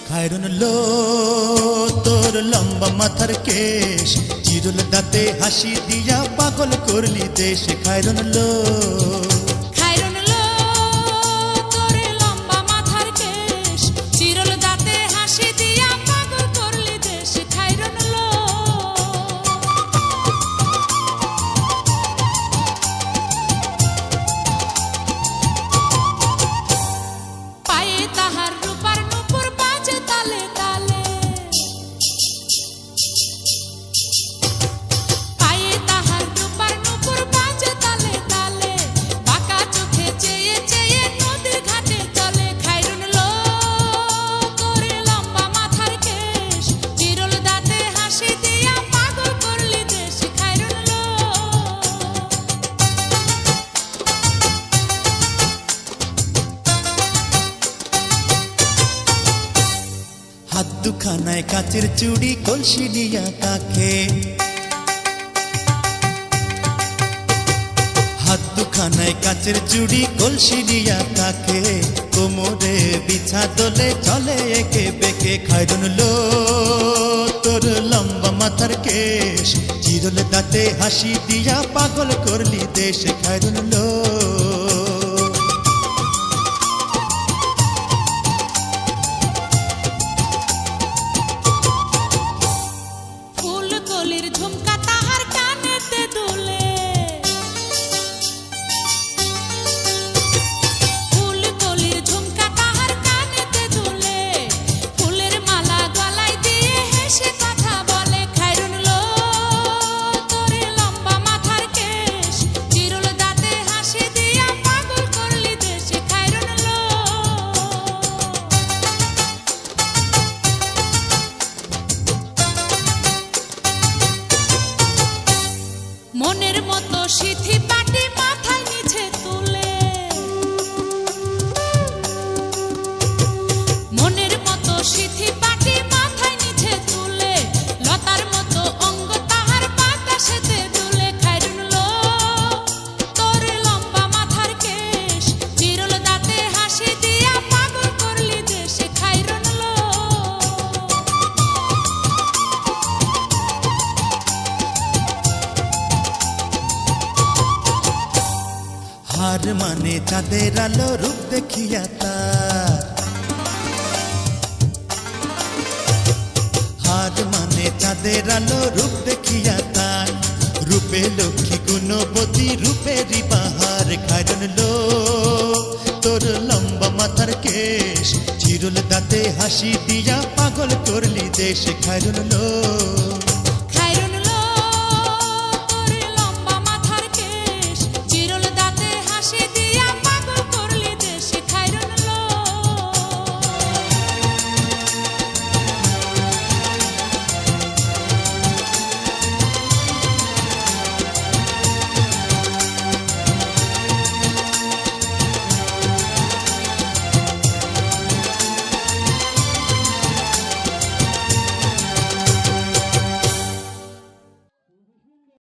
খায়রুন লো তোর লম্বা মাথার কেশ, চিরুল দাঁতে হাসি দিয়া পাগল করলি দেশ। খায়রুন লো তোর লম্বা মাথার কেশ, চিরল দাঁতে হাসি দিয়া পাগল করলি দেশ। খায়রুন লো পায়ে তাহার রূপার নূপুর বাজে তালে তালে, পায়ে তাহার রূপার নূপুর বাজে তালে তালে, বাঁকা চোখে চেয়ে চেয়ে নদীর ঘাটে চলে। খায়রুন লো তোর লম্বা মাথার কেশ, চিরল দাঁতে হাসি দিয়া পাগল করলি দেশ। খায়রুন লো হাত দুখানায় কাচের চুড়ি, কলসি নিয়া কাকে, হাত দুখানায় কাচের চুড়ি, কলসি নিয়া কাকে, কোমরে বিছা দোলে চলে একে বেঁকে। খায়রুন লো তোর লম্বা মাথার কেশ, চিরল দাঁতে হাসি দিয়া পাগল করলি দেশ। খায়রুন লো ফুলকলির ঝুমকা তাহার কানেতে দুলে, ফুলকলির ঝুমকা তাহার কানেতে দুলে, ফুলের মালা গলায় দিয়ে হেসে কথা বলে। খায়রুন লো তোর লম্বা মাথার কেশ, চিরল দাঁতে হাসি দিয়া পাগল করলি দেশ। খায়রুন লো মনের মতো সিথি পাটি মাথায় নিচে তুলে, মনের মতো সিথি পাটি মাথায় নিচে তুলে, লতার মতো অঙ্গ তাহার বাতাসেতে দুলে। খায়রুন লো তোর লম্বা মাথার কেশ, চিরল দাঁতে হাসি দিয়া পাগল করলি দেশ। খায়রুন লো হার মানে চাঁদের আলো, রূপ দেখিয়া তার, হার মানে চাঁদের আলো, রূপ দেখিয়া তার, রূপে লক্ষ্মী গুণবতী, রূপেরই বাহার। খায়রুন লো তোর লম্বা মাথার কেশ, চিরল দাঁতে হাসি দিয়া পাগল করলি দেশ। খায়রুন লো